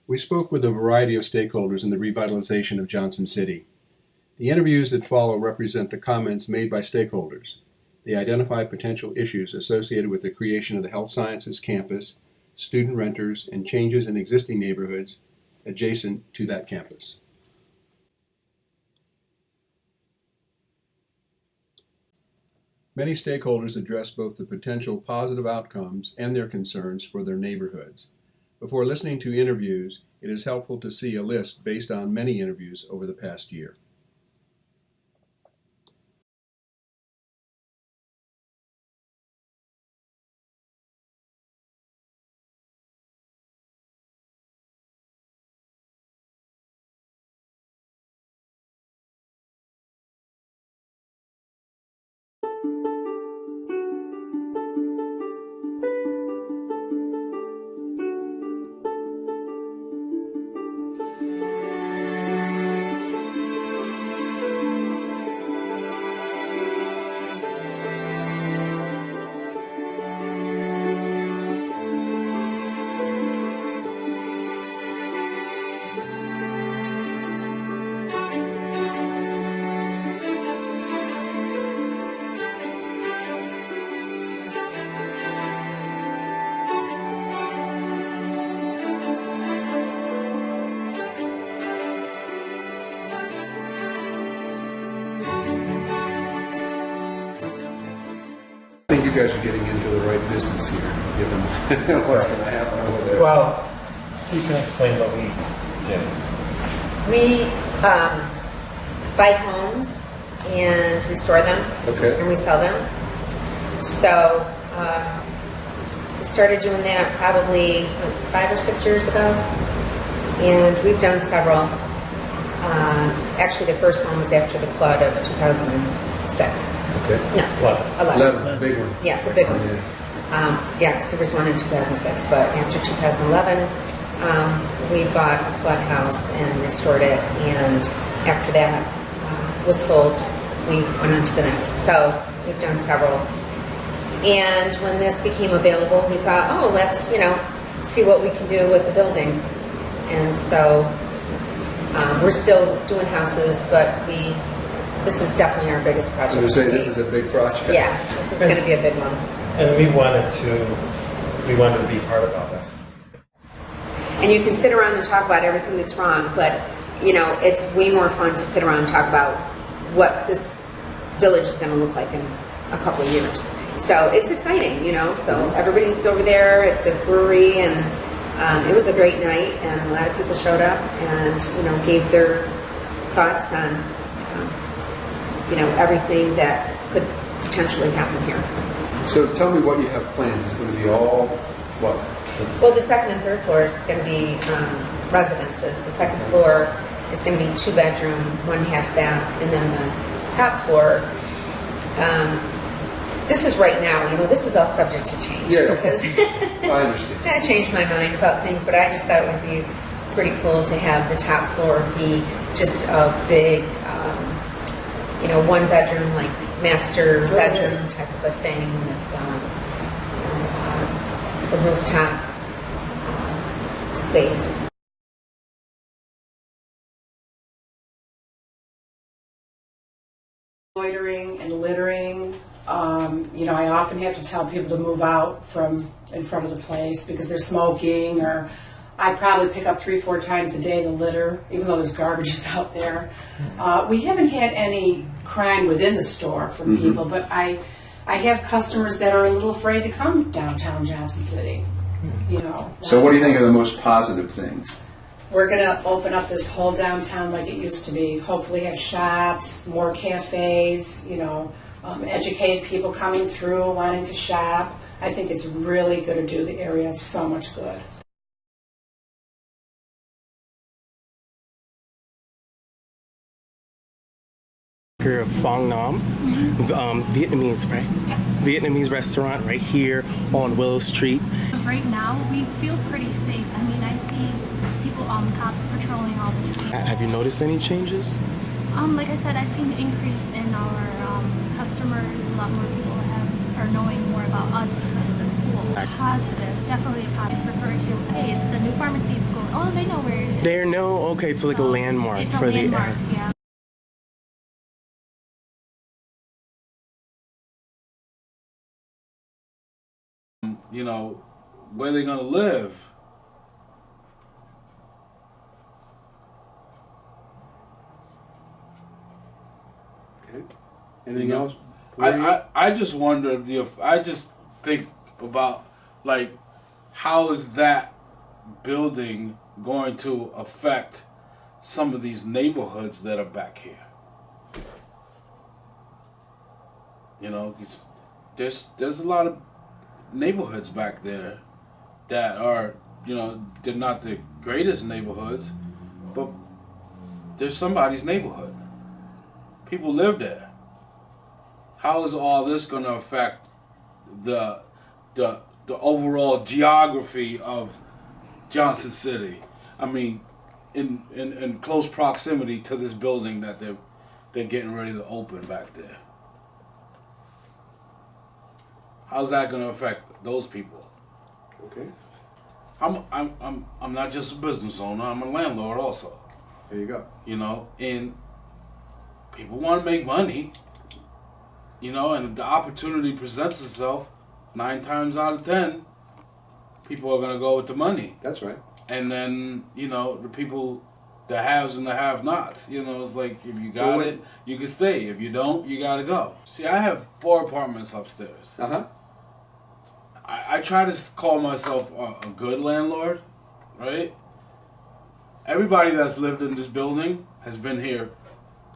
We spoke with a variety of stakeholders in the revitalization of Johnson City. The interviews that follow represent the comments made by stakeholders. They identify potential issues associated with the creation of the health sciences campus, student renters, and changes in existing neighborhoods adjacent to that campus. Many stakeholders address both the potential positive outcomes and their concerns for their neighborhoods. Before listening to interviews, it is helpful to see a list based on many interviews over the past year. I think you guys are getting into the right business here, given what's going to happen over there. Well, you can explain what we did. We buy homes and restore them, Okay. and we sell them. So we started doing that probably 5 or 6 years ago, and we've done several. Actually, the first one was after the flood of 2006. Okay. No, 11. 11, big one. Yeah, the big one. Yeah. Yeah, because there was one in 2006, but after 2011, we bought a flood house and restored it, and after that was sold, we went on to the next. So we've done several. And when this became available, we thought, oh, let's, see what we can do with the building. And so we're still doing houses, but this is definitely our biggest project. I was going to say, this is a big project. Yeah, this is going to be a big one. And we wanted to be part of all this. And you can sit around and talk about everything that's wrong, but it's way more fun to sit around and talk about what this village is going to look like in a couple of years. So it's exciting, So everybody's over there at the brewery, and it was a great night, and a lot of people showed up and gave their thoughts on everything that could potentially happen here. So tell me what you have planned. It's going to be all what? Well, the second and third floor is going to be residences. The second floor is going to be 2-bedroom, 1.5 bath, and then the top floor. This is right now. This is all subject to change. Yeah, because I understand. I changed my mind about things, but I just thought it would be pretty cool to have the top floor be just a big, 1-bedroom, like master bedroom type of a thing with a rooftop space. Loitering and littering. I often have to tell people to move out from in front of the place because they're smoking, or I probably pick up 3-4 times a day the litter, even though there's garbages out there. We haven't had any crime within the store from people, but I have customers that are a little afraid to come downtown Johnson City. So what do you think are the most positive things? We're going to open up this whole downtown like it used to be. Hopefully have shops, more cafes, educate people coming through, wanting to shop. I think it's really going to do the area so much good. Of Phang Nam, Vietnamese, right? Yes. Vietnamese restaurant right here on Willow Street. Right now, we feel pretty safe. I mean, I see people, cops patrolling all the time. Have you noticed any changes? Like I said, I've seen an increase in our customers. A lot more people are knowing more about us because of the school. Positive. definitely a pop. Just refer to, hey, it's the new pharmacy at school. Oh, they know where it is. There, no, okay, it's like a So, landmark it's a for landmark, the. yeah. You know, where they gonna live? Okay. Anything You know, else? Where are you? I just wonder I just think about like how is that building going to affect some of these neighborhoods that are back here? You know, 'cause there's a lot of neighborhoods back there that are, you know, they're not the greatest neighborhoods, but there's somebody's neighborhood. People live there. How is all this going to affect the overall geography of Johnson City? I mean, in close proximity to this building that they're getting ready to open back there. How's that going to affect those people? Okay. I'm not just a business owner. I'm a landlord also. There you go. You know, and people want to make money. You know, and if the opportunity presents itself, 9 times out of 10, people are gonna go with the money. That's right. And then, you know, the people, the haves and the have-nots. You know, it's like if you got Well, it, you can stay. If you don't, you gotta go. See, I have 4 apartments upstairs. Uh huh. I try to call myself a good landlord, right? Everybody that's lived in this building has been here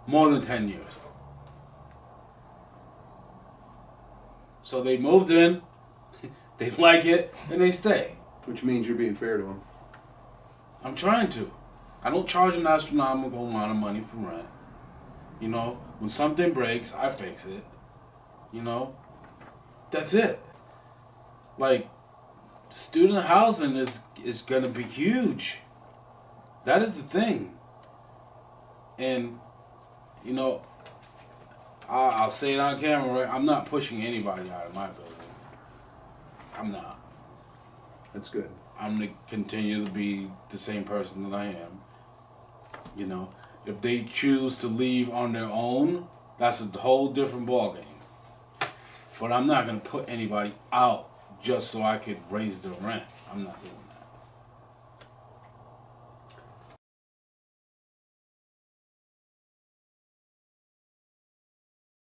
more than 10 years. So they moved in, they like it, and they stay. Which means you're being fair to them. I'm trying to. I don't charge an astronomical amount of money for rent. You know, when something breaks, I fix it. You know, that's it. Like, student housing is going to be huge. That is the thing. And, you know, I'll say it on camera, right? I'm not pushing anybody out of my building. I'm not. That's good. I'm going to continue to be the same person that I am. You know, if they choose to leave on their own, that's a whole different ballgame. But I'm not going to put anybody out just so I could raise the rent. I'm not doing that.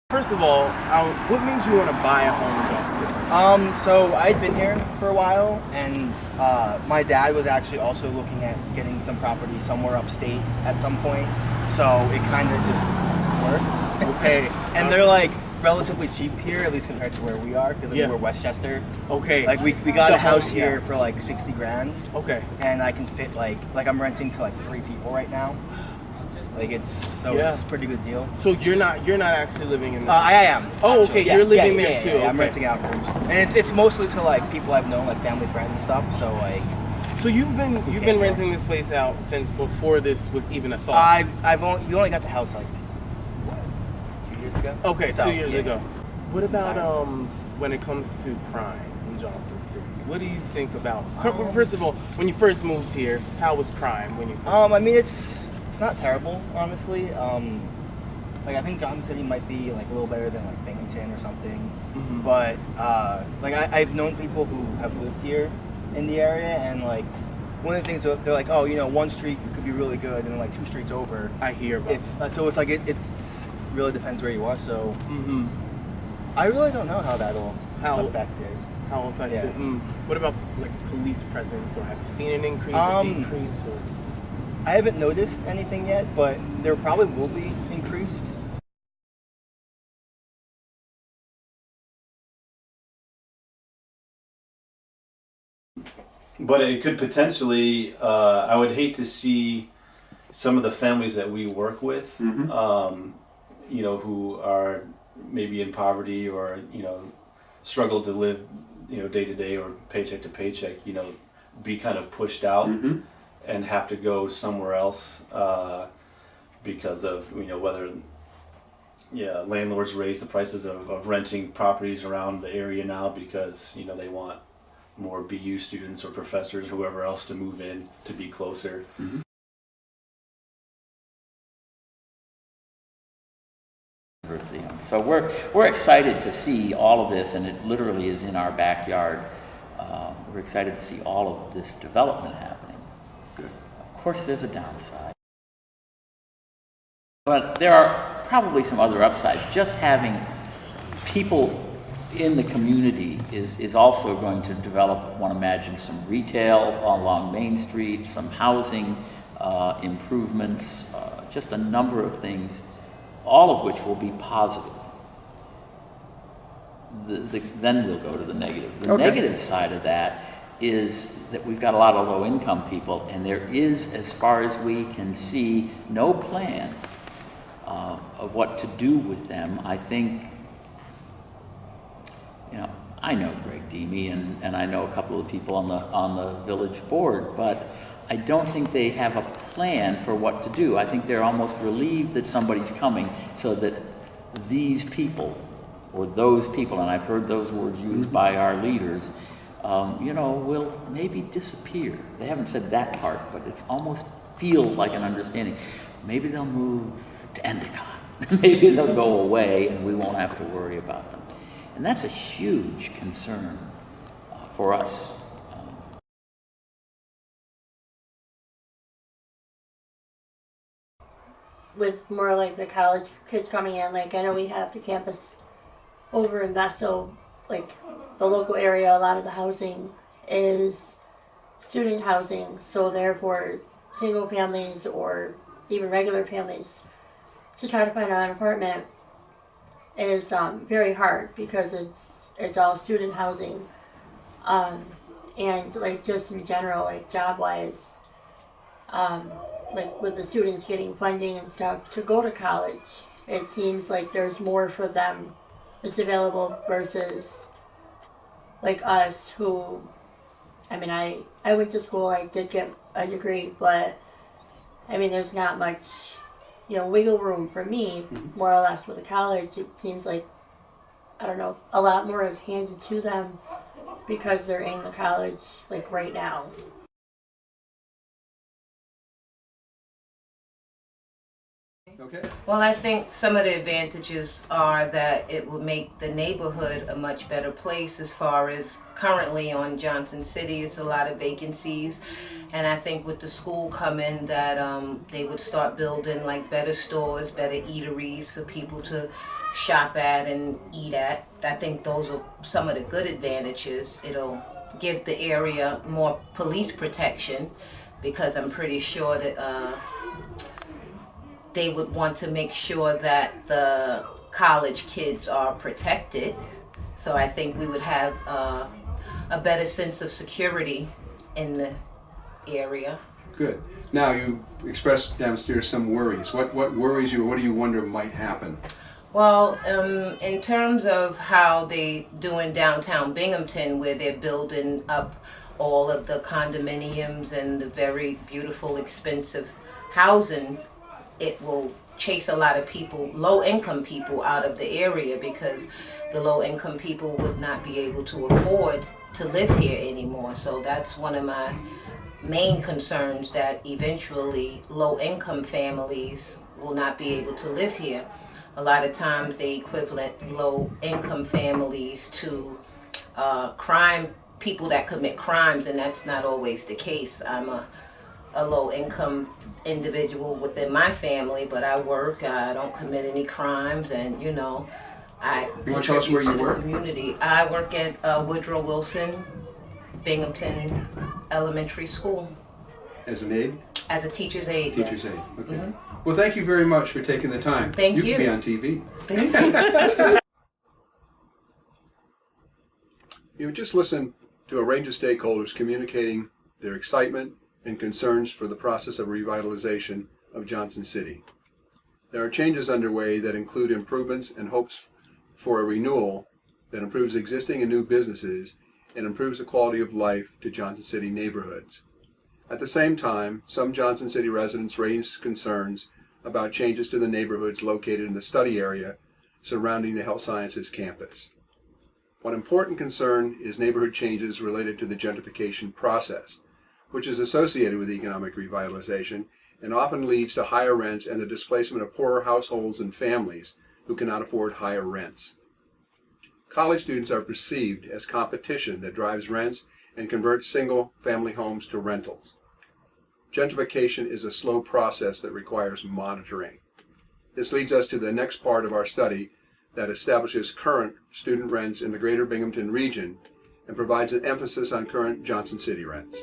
First of all, what made you want to buy a home in Johnson City? So I'd been here for a while, and my dad was actually also looking at getting some property somewhere upstate at some point. So it kind of just worked. Okay. And they're like relatively cheap here, at least compared to where we are, because Yeah. we're Westchester. Okay. Like we got The a house home, here yeah. for like 60 grand, Okay. and I can fit like I'm renting to like 3 people right now. Like it's Yeah. it's a pretty good deal. So you're not actually living in. I am. Oh, actually. okay, you're living there too, I'm okay. renting out rooms, and it's mostly to like people I've known, like family, friends, and stuff. So like, So you've been Okay. renting this place out since before this was even a thought. we only got the house like what, 2 years ago. Okay, So, 2 years yeah. ago. What about when it comes to crime in Johnson City? What do you think about? First of all, when you first moved here, how was crime when you first? I mean it's not terrible, honestly. Like I think Johnson City might be like a little better than like Binghamton or something. Mhm. But like I've known people who have lived here in the area, and like one of the things they're like, oh, you know, one street could be really good, and then like 2 streets over, I hear about. it's so it's like it's really depends where you are. So Mm-hmm. I really don't know how that'll How- affect it. How effective? Yeah. What about like police presence, or have you seen an increase or Um, decrease? Or? I haven't noticed anything yet, but there probably will be increased. But it could potentially, I would hate to see some of the families that we work with, you know, who are maybe in poverty or, you know, struggle to live, you know, day to day or paycheck to paycheck, you know, be kind of pushed out and have to go somewhere else because of, you know, whether, landlords raise the prices of renting properties around the area now because, you know, they want more BU students or professors, whoever else, to move in to be closer. University. So we're excited to see all of this, and it literally is in our backyard. We're excited to see all of this development happening. Good. Of course, there's a downside, but there are probably some other upsides. Just having people in the community is also going to develop, one imagines, some retail along Main Street, some housing improvements, just a number of things, all of which will be positive. Then we'll go to the negative. The negative side of that is that we've got a lot of low-income people, and there is, as far as we can see, no plan of what to do with them. I think, I know Greg Deemy, and I know a couple of people on the village board, but I don't think they have a plan for what to do. I think they're almost relieved that somebody's coming so that these people, or those people, and I've heard those words used by our leaders, will maybe disappear. They haven't said that part, but it almost feels like an understanding. Maybe they'll move to Endicott. Maybe they'll go away and we won't have to worry about them. And that's a huge concern for us. With more like the college kids coming in, like I know we have the campus over in Vestal, like the local area, a lot of the housing is student housing, so therefore single families or even regular families to try to find an apartment is very hard because it's all student housing, and like just in general, like job wise, like with the students getting funding and stuff to go to college, it seems like there's more for them that's available versus like us who, I mean, I went to school, I did get a degree, but I mean, there's not much, wiggle room for me, more or less, with a college. It seems like, I don't know, a lot more is handed to them because they're in the college, like, right now. Okay. Well, I think some of the advantages are that it will make the neighborhood a much better place. As far as currently on Johnson City, it's a lot of vacancies, and I think with the school coming that they would start building like better stores, better eateries for people to shop at and eat at. I think those are some of the good advantages. It'll give the area more police protection because I'm pretty sure that they would want to make sure that the college kids are protected. So I think we would have a better sense of security in the area. Good. Now, you expressed downstairs some worries. What worries you, or what do you wonder might happen? Well, in terms of how they do in downtown Binghamton, where they're building up all of the condominiums and the very beautiful, expensive housing, it will chase a lot of people, low-income people, out of the area because the low-income people would not be able to afford to live here anymore. So that's one of my main concerns, that eventually low-income families will not be able to live here. A lot of times they equivalent low-income families to people that commit crimes, and that's not always the case. I'm a low-income individual within my family, but I work, I don't commit any crimes, and I contribute to the community. I work at Woodrow Wilson Binghamton Elementary School. As an aide? As a teacher's aide. Teacher's yes. aide, okay. Well, thank you very much for taking the time. Thank you. You can be on TV. You just listened to a range of stakeholders communicating their excitement and concerns for the process of revitalization of Johnson City. There are changes underway that include improvements and hopes for a renewal that improves existing and new businesses and improves the quality of life to Johnson City neighborhoods. At the same time, some Johnson City residents raised concerns about changes to the neighborhoods located in the study area surrounding the Health Sciences campus. One important concern is neighborhood changes related to the gentrification process, which is associated with economic revitalization and often leads to higher rents and the displacement of poorer households and families who cannot afford higher rents. College students are perceived as competition that drives rents and converts single-family homes to rentals. Gentrification is a slow process that requires monitoring. This leads us to the next part of our study that establishes current student rents in the greater Binghamton region and provides an emphasis on current Johnson City rents.